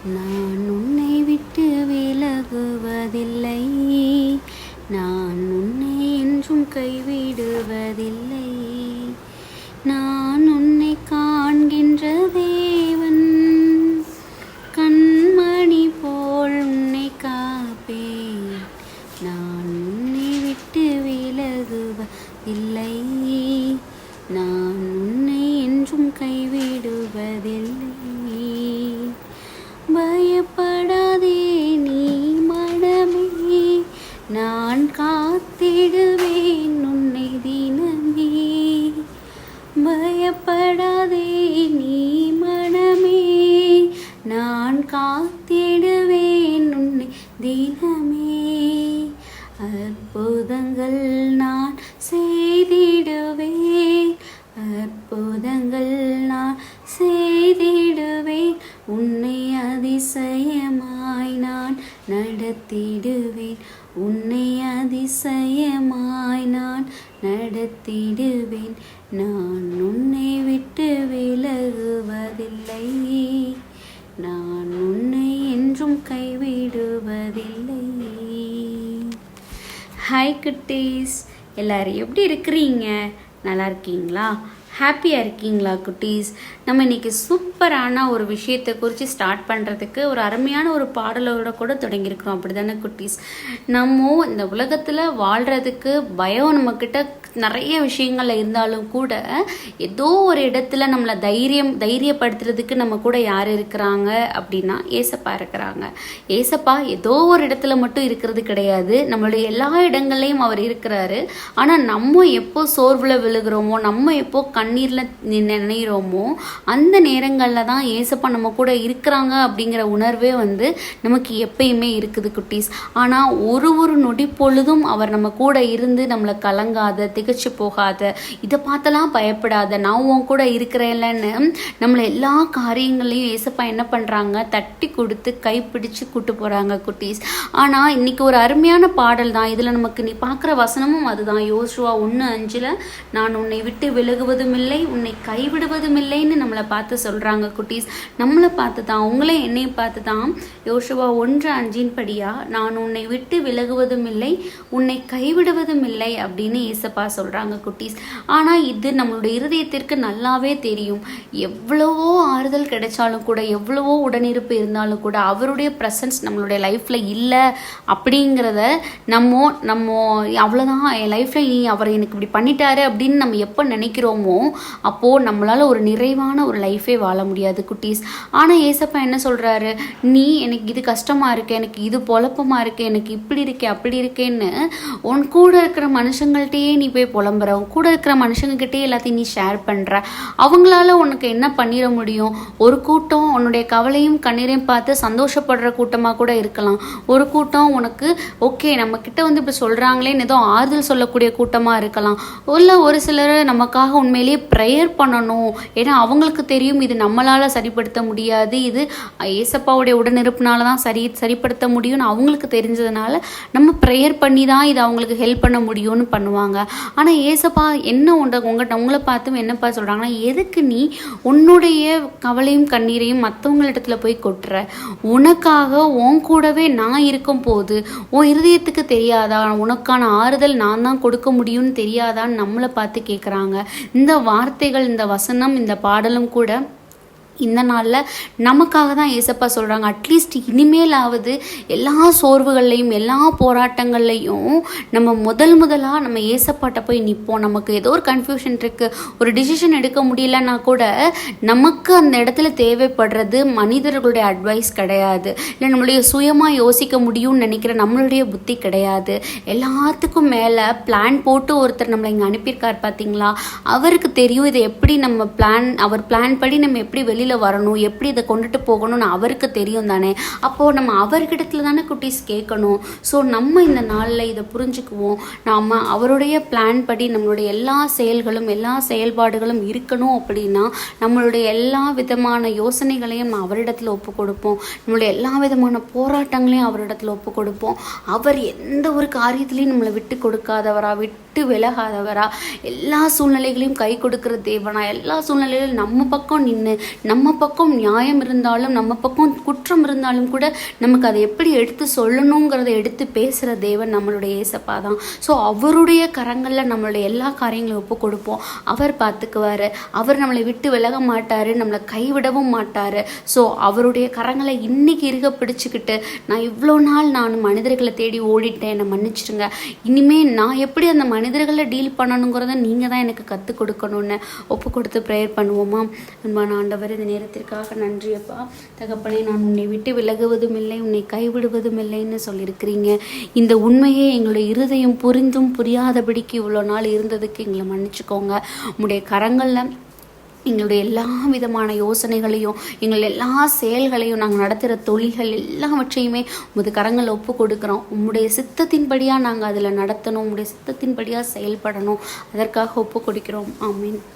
நான் உன்னை விட்டு விலகுவதில்லை, நான் உன்னை என்றும் கைவிடுவதில்லை. நான் உன்னை காண்கின்ற தேவன், கண்மணி போல் உன்னை காப்பேன். நான் உன்னை விட்டு விலகுவதில்லை, நான் உன்னை என்றும் கைவிடுவதில்லை. பயப்படாதே நீ மனமே, நான் காத்திடுவேன் உன்னை தினமே. பயப்படாதே நீ மனமே, நான் காத்திடுவேன் உன்னை தினமே. அற்புதங்கள் நான் செய்திடுவேன், அற்புதங்கள் நான் செய்திடுவேன். உன்னை அதிசயமாய் நான் நடத்திடுவேன், உன்னை அதிசயமாய் நான் நடத்திடுவேன். நான் உன்னை விட்டு விலகுவதில்லை, நான் உன்னை என்றும் கைவிடுவதில்லை. ஹாய் குட்டீஸ், எல்லோரும் எப்படி இருக்கிறீங்க? நல்லா இருக்கீங்களா? ஹாப்பியாக இருக்கீங்களா குட்டீஸ்? நம்ம இன்றைக்கி சூப்பரான ஒரு விஷயத்தை குறித்து ஸ்டார்ட் பண்ணுறதுக்கு ஒரு அருமையான ஒரு பாடலோட கூட தொடங்கியிருக்கிறோம். அப்படி தானே குட்டீஸ்? நம்ம இந்த உலகத்தில் வாழ்கிறதுக்கு பயம் நம்மக்கிட்ட நிறைய விஷயங்கள்ல இருந்தாலும் கூட ஏதோ ஒரு இடத்துல நம்மளை தைரியப்படுத்துறதுக்கு நம்ம கூட யார் இருக்கிறாங்க அப்படின்னா ஏசப்பா இருக்கிறாங்க. ஏசப்பா ஏதோ ஒரு இடத்துல மட்டும் இருக்கிறது கிடையாது, நம்மளுடைய எல்லா இடங்கள்லையும் அவர் இருக்கிறாரு. ஆனால் நம்ம எப்போ சோர்வில் விழுகிறோமோ, நம்ம எப்போ கண்ணீரில் நினைகிறோமோ, அந்த நேரங்களில் தான் ஏசப்பா நம்ம கூட இருக்கிறாங்க அப்படிங்கிற உணர்வே நமக்கு எப்பயுமே இருக்குது குட்டீஸ். ஆனால் ஒரு நொடி பொழுதும் அவர் நம்ம கூட இருந்து நம்மளை கலங்காத, திகச்சு போகாத, இதை பார்த்தெல்லாம் பயப்படாத, நான் உன் கூட இருக்கிறேன்லன்னு நம்மளை எல்லா காரியங்களையும் ஏசப்பா என்ன பண்ணுறாங்க, தட்டி கொடுத்து கைப்பிடிச்சு கூட்டு போகிறாங்க குட்டீஸ். ஆனால் இன்னைக்கு ஒரு அருமையான பாடல் தான் இதில் நமக்கு நீ பார்க்குற வசனமும் அதுதான். யோசுவா 1:5 நான் உன்னை விட்டு விலகுவதும் இல்லை, உன்னை கைவிடுவதும் இல்லைன்னு நம்மளை பார்த்து சொல்கிறாங்க குட்டீஸ். நம்மளை பார்த்து தான், உங்களே என்னையும் பார்த்து தான் யோசுவா 1:5 படியா நான் உன்னை விட்டு விலகுவதும் இல்லை, உன்னை கைவிடுவதும் இல்லை அப்படின்னு ஏசப்பா சொல்கிறாங்க குட்டீஸ். ஆனால் இது நம்மளுடைய இருதயத்திற்கு நல்லாவே தெரியும். எவ்வளவோ ஆறுதல் கிடைச்சாலும் கூட, எவ்வளவோ உடனிருப்பு இருந்தாலும் கூட, அவருடைய ப்ரெசன்ஸ் நம்மளுடைய லைஃப்பில் இல்லை அப்படிங்கிறத நம்ம அவ்வளோதான் என் லைஃப்பில் நீ அவர் எனக்கு இப்படி பண்ணிட்டாரு அப்படின்னு நம்ம எப்போ நினைக்கிறோமோ அப்போது நம்மளால் ஒரு நிறைவான ஒரு லைஃபே வாழ முடியாது குட்டீஸ். ஆனால் ஏசப்பா என்ன சொல்கிறாரு, நீ எனக்கு இது கஷ்டமாக இருக்கு, எனக்கு இது பொழப்பமாக இருக்கு, எனக்கு இப்படி இருக்கே அப்படி இருக்கேன்னு உன் கூட இருக்கிற மனுஷங்கள்கிட்டயே நீ போய் புலம்புற, உன் கூட இருக்கிற மனுஷங்ககிட்டே எல்லாத்தையும் நீ ஷேர் பண்ணுற. அவங்களால உனக்கு என்ன பண்ணிட முடியும்? ஒரு கூட்டம் உன்னுடைய கவலையும் கண்ணீரையும் பார்த்து சந்தோஷப்படுற கூட்டமாக கூட இருக்கலாம். ஒரு கூட்டம் உனக்கு ஓகே நம்ம கிட்ட இப்படி சொல்கிறாங்களேன்னு ஏதோ ஆறுதல் சொல்லக்கூடிய கூட்டமாக இருக்கலாம். இல்லை ஒரு சிலர் நமக்காக உண்மையிலேயே ப்ரேயர் பண்ணணும், ஏன்னா அவங்களுக்கு தெரியும் இது நம்மளால் சரிப்படுத்த முடியாது, இது ஏசப்பாவுடைய உடனிருப்புனால தான் சரிப்படுத்த முடியும்னு அவங்களுக்கு தெரிஞ்சதுனால நம்ம ப்ரேயர் பண்ணி தான் இது அவங்களுக்கு ஹெல்ப் பண்ண முடியும்னு பண்ணுவாங்க. ஆனால் ஏசப்பா என்ன உங்களை பார்த்து என்னப்பா சொல்கிறாங்கன்னா, எதுக்கு நீ உன்னுடைய கவலையும் கண்ணீரையும் மற்றவங்களிடத்துல போய் கொட்டுற? உனக்காக உன் கூடவே நான் இருக்கும் போது உன் இருதயத்துக்கு தெரியாதா, உனக்கான ஆறுதல் நான் தான் கொடுக்க முடியும்னு தெரியாதான்னு நம்மளை பார்த்து கேட்குறாங்க. இந்த வார்த்தைகள், இந்த வசனம், இந்த பாடலும் கூட இந்த நாளில் நமக்காக தான் ஏசப்பா சொல்கிறாங்க. அட்லீஸ்ட் இனிமேலாவது எல்லா சோர்வுகள்லையும் எல்லா போராட்டங்கள்லையும் நம்ம முதலாக நம்ம ஏசப்பாட்ட போய் நிற்போம். நமக்கு ஏதோ ஒரு கன்ஃபியூஷன் இருக்குது, ஒரு டிசிஷன் எடுக்க முடியலன்னா கூட நமக்கு அந்த இடத்துல தேவைப்படுறது மனிதர்களுடைய அட்வைஸ் கிடையாது, இல்லை நம்மளுடைய சுயமாக யோசிக்க முடியும்னு நினைக்கிற நம்மளுடைய புத்தி கிடையாது. எல்லாத்துக்கும் மேலே பிளான் போட்டு ஒருத்தர் நம்மளை இங்கே அனுப்பியிருக்கார் பார்த்தீங்களா, அவருக்கு தெரியும் இதை எப்படி நம்ம அவர் பிளான் படி நம்ம எப்படி வெளியில் வரணும், எப்படி இதை கொண்டுட்டு போகணும்னு அவருக்கு தெரியும் தானே. அப்போது நம்ம அவர்கிட்டத்துல தானே குட்டீஸ் கேட்கணும். ஸோ நம்ம இந்த நாளில் இதை புரிஞ்சுக்குவோம். நாம் அவருடைய பிளான் படி நம்மளுடைய எல்லா செயல்களும் எல்லா செயல்பாடுகளும் இருக்கணும் அப்படின்னா நம்மளுடைய எல்லா விதமான யோசனைகளையும் அவரிடத்துல ஒப்பு கொடுப்போம், நம்மளுடைய எல்லா விதமான போராட்டங்களையும் அவரிடத்துல ஒப்பு கொடுப்போம். அவர் எந்த ஒரு காரியத்திலையும் நம்மளை விட்டு கொடுக்காதவரா, விட்டு விலகாதவரா, எல்லா சூழ்நிலைகளையும் கை கொடுக்கிற தேவனா, எல்லா சூழ்நிலையிலும் நம்ம பக்கம் நின்று நம்ம பக்கம் நியாயம் இருந்தாலும் நம்ம பக்கம் குற்றம் இருந்தாலும் கூட நமக்கு அதை எப்படி எடுத்து சொல்லணுங்கிறத எடுத்து பேசுகிற தேவன் நம்மளுடைய ஏசப்பா தான். ஸோ அவருடைய கரங்களில் நம்மளுடைய எல்லா காரியங்களையும் ஒப்பு கொடுப்போம். அவர் பார்த்துக்குவார். அவர் நம்மளை விட்டு விலக மாட்டார், நம்மளை கைவிடவும் மாட்டார். ஸோ அவருடைய கரங்களை இன்னைக்கு இருக பிடிச்சிக்கிட்டு, நான் இவ்வளோ நாள் நான் மனிதர்களை தேடி ஓடிட்டேன், என்னை மன்னிச்சிடுங்க, இனிமேல் நான் எப்படி அந்த மனிதர்களை டீல் பண்ணணுங்கிறத நீங்கள் தான் எனக்கு கற்றுக் கொடுக்கணும்னு ஒப்பு கொடுத்து ப்ரேயர் பண்ணுவோமா? அன்பான ஆண்டவர், இந்த நேரத்திற்காக நன்றி அப்பா. தகப்பனே, நான் உன்னை விட்டு விலகுவதும் இல்லை, உன்னை கைவிடுவதும் இல்லைன்னு சொல்லியிருக்கிறீங்க. இந்த உண்மையே எங்களுடைய இருதயம் புரிந்தும் புரியாதபடிக்கு இவ்வளோ நாள் இருந்ததுக்கு எங்களை மன்னிச்சுக்கோங்க. உங்களுடைய கரங்களில் எங்களுடைய எல்லா விதமான யோசனைகளையும் எங்கள் எல்லா செயல்களையும் நாங்கள் நடத்துகிற தொழில்கள் எல்லாவற்றையுமே உமது கரங்களில் ஒப்பு கொடுக்குறோம். உம்முடைய சித்தத்தின்படியாக நாங்கள் அதில் நடத்தணும், உம்முடைய சித்தத்தின்படியாக செயல்படணும். அதற்காக ஒப்பு கொடுக்கிறோம். ஆமீன்.